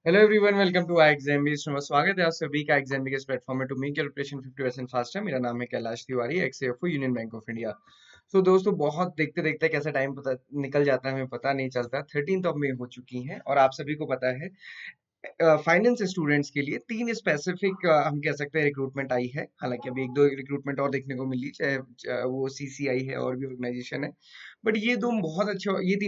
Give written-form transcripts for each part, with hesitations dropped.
Hello everyone, welcome to I exam based. स्वागत है आप सभी का एग्जाम बेस्ड इस प्लेटफॉर्म में to make your preparation 50% faster. मेरा नाम है Kailash Tiwari, XFO Union bank of India. So दोस्तों, बहुत देखते देखते कैसे टाइम पता निकल जाता है हमें पता नहीं चलता। 13th ऑफ मई हो चुकी है और आप सभी को पता है फाइनेंस स्टूडेंट्स के लिए तीन स्पेसिफिक हम कह सकते हैं रिक्रूटमेंट आई है। हालांकि अभी एक दो रिक्रूटमेंट और देखने को मिली, चाहे वो सीसीआई है और भी ऑर्गेनाइजेशन है। बट ये तीन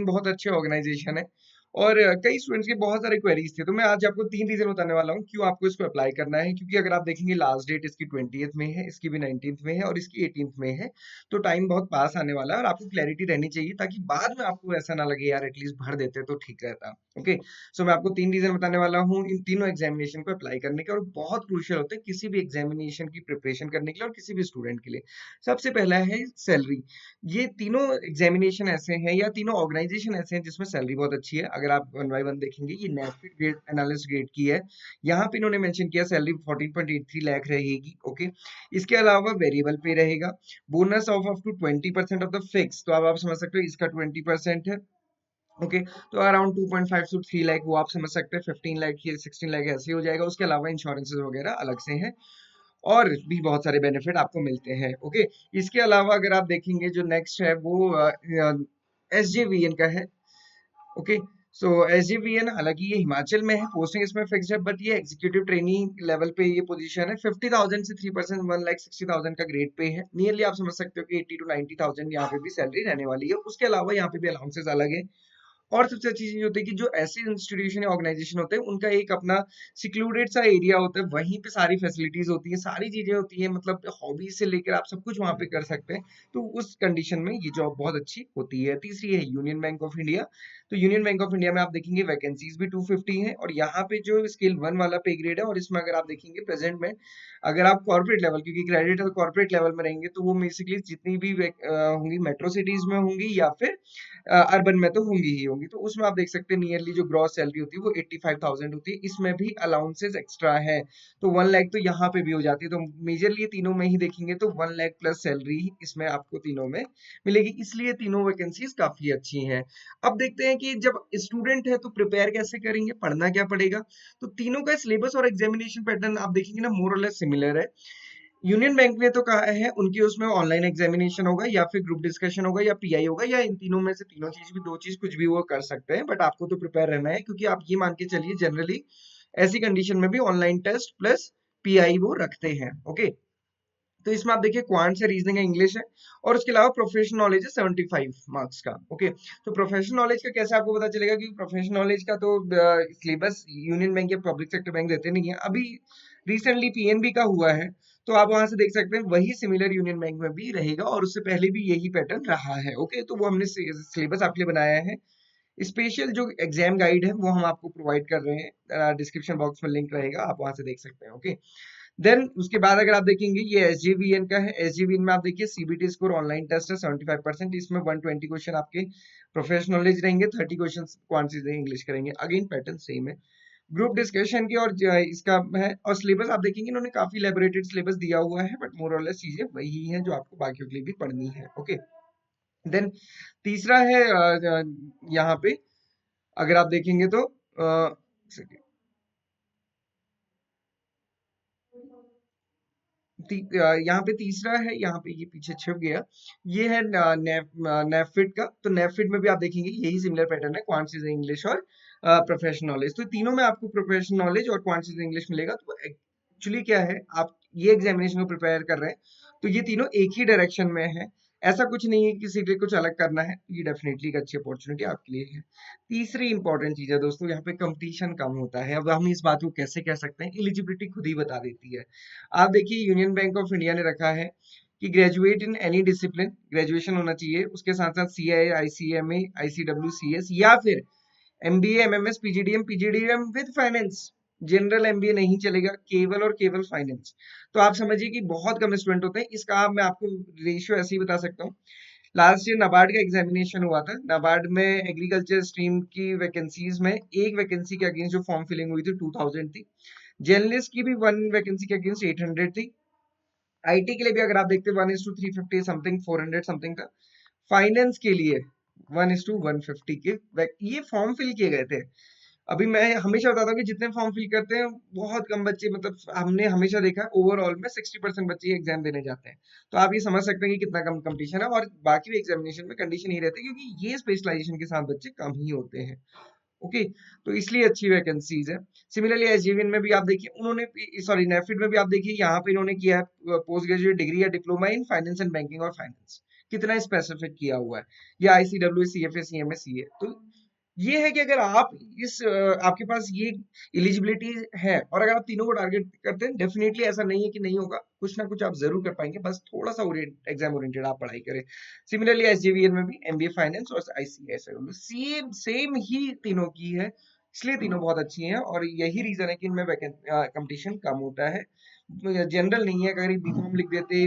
बहुत अच्छे ऑर्गेनाइजेशन है और कई स्टूडेंट्स के बहुत सारे क्वेरीज थे। तो मैं आज आपको तीन रीजन बताने वाला हूँ क्यों आपको इसको अप्लाई करना है। क्योंकि अगर आप देखेंगे लास्ट डेट इसकी 20th में है, इसकी भी 19th में है और इसकी 18th में है। तो टाइम बहुत पास आने वाला है और आपको क्लैरिटी रहनी चाहिए ताकि बाद में आपको ऐसा ना लगे यार एटलीस्ट भर देते तो ठीक रहता। ओके। सो मैं आपको तीन रीजन बताने वाला हूँ इन तीनों एग्जामिनेशन को अप्लाई करने के और बहुत क्रूशियल होते हैं किसी भी एग्जामिनेशन की प्रिपरेशन करने के लिए और किसी भी स्टूडेंट के लिए। सबसे पहला है सैलरी। ये तीनों एग्जामिनेशन ऐसे हैं या तीनों ऑर्गेनाइजेशन ऐसे हैं जिसमें सैलरी बहुत अच्छी है। अगर आप वन बाय वन देखेंगे, ये नेफिट ग्रेड एनालिस्ट ग्रेड की है। यहाँ पे इन्होंने मेंशन किया सैलरी 14.83 लाख रहेगी। ओके। इसके अलावा वेरिएबल पे रहेगा, bonus of up to 20% of the fix. तो अब आप समझ सकते हो इसका 20% है। ओके। तो अराउंड 2.5 टू 3 लाख वो आप समझ सकते हैं। 15 लाख या 16 लाख ऐसे हो जाएगा। उसके अलावा इंश्योरेंसेस वगैरह अलग से हैं और भी बहुत सारे बेनिफिट आपको मिलते हैं। ओके। इसके अलावा अगर आप देखेंगे जो नेक्स्ट है वो एस जे वी एन का है। ओके। सो एस जे वी एन, हालांकि ये हिमाचल में है, पोस्टिंग इसमें फिक्स्ड है, बट ये एग्जीक्यूटिव ट्रेनिंग लेवल पे ये पोजीशन है। 50,000 से 3% 1,60,000 का ग्रेड पे है। नियरली आप समझ सकते हो कि 80 टू 90,000 यहाँ पे भी सैलरी रहने वाली है। उसके अलावा यहाँ पे भी अलाउंसेस अलग है। और सबसे अच्छी चीज होती है कि जो ऐसे इंस्टीट्यूशन या ऑर्गेनाइजेशन होते हैं उनका एक अपना सिक्लूडेड सा एरिया होता है, वहीं पे सारी फैसिलिटीज होती है, सारी चीजें होती है, मतलब हॉबी से लेकर आप सब कुछ वहां पे कर सकते हैं। तो उस कंडीशन में ये जॉब बहुत अच्छी होती है। तीसरी है यूनियन बैंक ऑफ इंडिया। तो यूनियन बैंक ऑफ इंडिया में आप देखेंगे वैकेंसीज भी 250 है और यहाँ पे जो स्केल 1 वाला पे ग्रेड है और इसमें अगर आप देखेंगे प्रेजेंट में, अगर आप कॉर्पोरेट लेवल, क्योंकि क्रेडिट और कॉर्पोरेट लेवल में रहेंगे तो वो बेसिकली जितनी भी होंगी मेट्रो सिटीज में होंगी या फिर अर्बन में तो होंगी ही होंगी। तो उसमें आप देख सकते हैं नियरली जो ग्रॉस सैलरी होती है वो 85,000 होती है। इसमें भी अलाउंसेस एक्स्ट्रा है, तो 1 लाख तो यहाँ पे भी हो जाती है। तो मेजरली तीनों में ही देखेंगे तो 1 लाख प्लस सैलरी इसमें आपको तीनों में मिलेगी, इसलिए तीनों वैकेंसीज काफी अच्छी हैं। अब देखते हैं कि जब स्टूडेंट है तो प्रिपेयर कैसे करेंगे, पढ़ना क्या पड़ेगा। तो तीनों का सिलेबस और एग्जामिनेशन पैटर्न आप देखेंगे ना, मोर और लेस सिमिलर है। यूनियन बैंक ने तो कहा है उनके उसमें ऑनलाइन एग्जामिनेशन होगा या फिर ग्रुप डिस्कशन होगा या पीआई होगा या इन तीनों में से तीनों चीज भी, दो चीज कुछ भी वो कर सकते हैं। बट आपको तो प्रिपेयर रहना है क्योंकि आप ये मान के चलिए जनरली ऐसी कंडीशन में भी ऑनलाइन टेस्ट प्लस पीआई वो रखते हैं। ओके। तो इसमें आप देखिए क्वांट से रीजनिंग है, इंग्लिश है और उसके अलावा प्रोफेशनल नॉलेज है 75 मार्क्स का। ओके। तो प्रोफेशनल नॉलेज का कैसे आपको पता चलेगा, क्योंकि प्रोफेशनल नॉलेज का तो सिलेबस यूनियन बैंक या पब्लिक सेक्टर बैंक देते नहीं है। अभी रिसेंटली पीएनबी का हुआ है, तो आप वहां से देख सकते हैं वही सिमिलर यूनियन बैंक में भी रहेगा और उससे पहले भी यही पैटर्न रहा है। ओके। तो वो हमने सिलेबस आपके लिए बनाया है। स्पेशल जो एग्जाम गाइड है वो हम आपको प्रोवाइड कर रहे हैं, डिस्क्रिप्शन बॉक्स में लिंक रहेगा, आप वहां से देख सकते हैं। ओके। देन उसके बाद अगर आप देखेंगे ये एसजीवीएन का है। एसजीवीएन में आप देखिए सीबीटी स्कोर ऑनलाइन टेस्ट है 75%। इसमें 120 क्वेश्चन आपके प्रोफेशनल नॉलेज रहेंगे, 30 क्वेश्चन क्वांटिटी इंग्लिश करेंगे। अगेन पैटर्न सेम है। ग्रुप डिस्कशन की और इसका है। और सिलेबस आप देखेंगे इन्होंने काफी इलेबोरेटेड सिलेबस दिया हुआ है, बट मोर और लेस चीजें वही हैं जो आपको बाकियों के लिए भी पढ़नी है। ओके। देन तीसरा है यहाँ पे अगर आप देखेंगे तो यहाँ पे तीसरा है, यहाँ पे ये पीछे छिप गया, ये है नेफिट का। तो नेफिट में भी आप देखेंगे यही सिमिलर पैटर्न है, क्वांटिटीज इंग्लिश और प्रोफेशनल नॉलेज। तो तीनों में आपको प्रोफेशनल नॉलेज और क्वांटिटीज इंग्लिश मिलेगा। तो एक्चुअली क्या है, आप ये एग्जामिनेशन को प्रिपेयर कर रहे हैं तो ये तीनों एक ही डायरेक्शन में है। ऐसा कुछ नहीं है कि किसी के लिए कुछ अलग करना है। ये डेफिनेटली एक अच्छी अपॉर्चुनिटी आपके लिए है। तीसरी इंपॉर्टेंट चीज है दोस्तों, यहाँ पे कंपटीशन कम होता है। अब हम इस बात को कैसे कह सकते हैं, एलिजिबिलिटी खुद ही बता देती है। आप देखिए यूनियन बैंक ऑफ इंडिया ने रखा है कि graduate in any discipline, graduation होना चाहिए, उसके साथ साथ सीआईए, आईसीएमए, आईसीडब्ल्यू, सीएस या फिर MBA, MMS, PGDM, PGDM with finance. General MBA नहीं चलेगा, केवल और केवल फाइनेंस। तो आप समझिए कि बहुत कम स्टूडेंट होते हैं। इसका मैं आपको रेशियो ऐसे ही बता सकता हूँ। लास्ट ईयर नाबार्ड का एग्जामिनेशन हुआ था, नाबार्ड में एग्रीकल्चर स्ट्रीम की वैकेंसीज में एक वैकेंसी के अगेंस्ट जो फॉर्म फिलिंग हुई थी 2000 थी। जर्नलिस्ट की भी वन वैकेंसी के अगेंस्ट 800 थी। आईटी के लिए भी अगर आप देखते हैं 1:350 समथिंग, 400 समथिंग था। फाइनेंस के लिए 1:150 के ये फॉर्म फिल किए गए थे। अभी मैं हमेशा बताता हूँ कि जितने फॉर्म फिल करते हैं बहुत कम बच्चे, मतलब हमने हमेशा देखा है ओवरऑल में 60% बच्चे एग्जाम देने जाते हैं। तो आप ये समझ सकते हैं कि कितना कम कंपटीशन है, और बाकी भी एग्जामिनेशन में कंडीशन ही रहती है क्योंकि ये स्पेशलाइजेशन के साथ बच्चे कम ही होते हैं। ओके, तो इसलिए अच्छी वैकेंसीज है। सिमिलरली एसजेवीएन में भी आप देखिए, उन्होंने, सॉरी नेफिड में भी आप देखिए, यहाँ पे इन्होंने किया है पोस्ट ग्रेजुएट डिग्री या diploma in finance and banking और फाइनेंस, कितना स्पेसिफिक किया हुआ है, या आईसीडब्ल्यू, सीएफए, सीएमए, सीए। तो ये है कि अगर आप आपके पास ये एलिजिबिलिटी है, और अगर आप तीनों को टारगेट करते हैं, डेफिनेटली ऐसा नहीं है कि नहीं होगा, कुछ ना कुछ आप जरूर कर पाएंगे, बस थोड़ा सा एग्जाम ओरिएंटेड आप पढ़ाई करें। सिमिलरली एसजेवीएन में भी एमबीए फाइनेंस और आईसीएस सेम सेम ही तीनों की है, इसलिए तीनों बहुत अच्छी हैं, और यही रीजन है कि इनमें कंपटीशन कम होता है। जनरल नहीं है, अगर बीकॉम लिख देते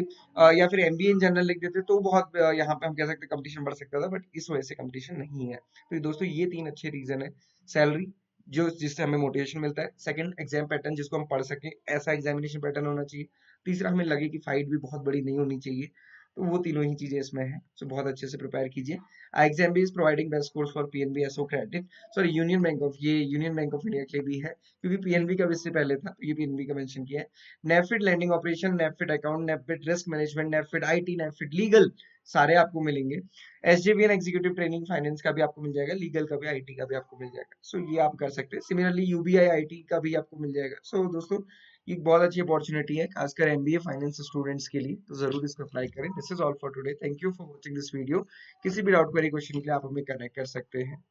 या फिर एमबीए इन जनरल लिख देते तो बहुत यहाँ पे हम कह सकते कंपटीशन बढ़ सकता था, बट इस वजह से कंपटीशन नहीं है। तो दोस्तों ये तीन अच्छे रीजन है। सैलरी, जो जिससे हमें मोटिवेशन मिलता है। सेकंड, एग्जाम पैटर्न जिसको हम पढ़ सकें, ऐसा एग्जामिनेशन पैटर्न होना चाहिए। तीसरा, हमें लगे कि फाइट भी बहुत बड़ी नहीं होनी चाहिए। तो वो तीनों ही चीजें इसमें है, सो बहुत अच्छे से प्रिपेयर कीजिए। एग्जाम भी is providing best course for PNB SO credit, sorry union bank of, ये यूनियन बैंक ऑफ इंडिया के लिए भी है, क्योंकि पीएनबी का भी इससे पहले था, तो ये पीएनबी का मेंशन किया है। NAFED lending operation, NAFED account, NAFED risk management, NAFED IT, NAFED legal, सारे आपको मिलेंगे। एसजेवीएन एग्जीक्यूटिव ट्रेनिंग फाइनेंस का भी आपको मिल जाएगा, लीगल का भी, आईटी का भी आपको मिल जाएगा। सो ये आप कर सकते हैं। सिमिलरली यूबीआई आईटी का भी आपको मिल जाएगा। सो दोस्तों, ये एक बहुत अच्छी अपॉर्चुनिटी है, खासकर एमबीए फाइनेंस स्टूडेंट्स के लिए, तो जरूर इसको अप्लाई करें। This is all for today, thank you for watching this video. किसी भी डाउट क्वेरी क्वेश्चन के लिए आप हमें कनेक्ट कर सकते हैं।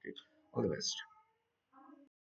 All the best.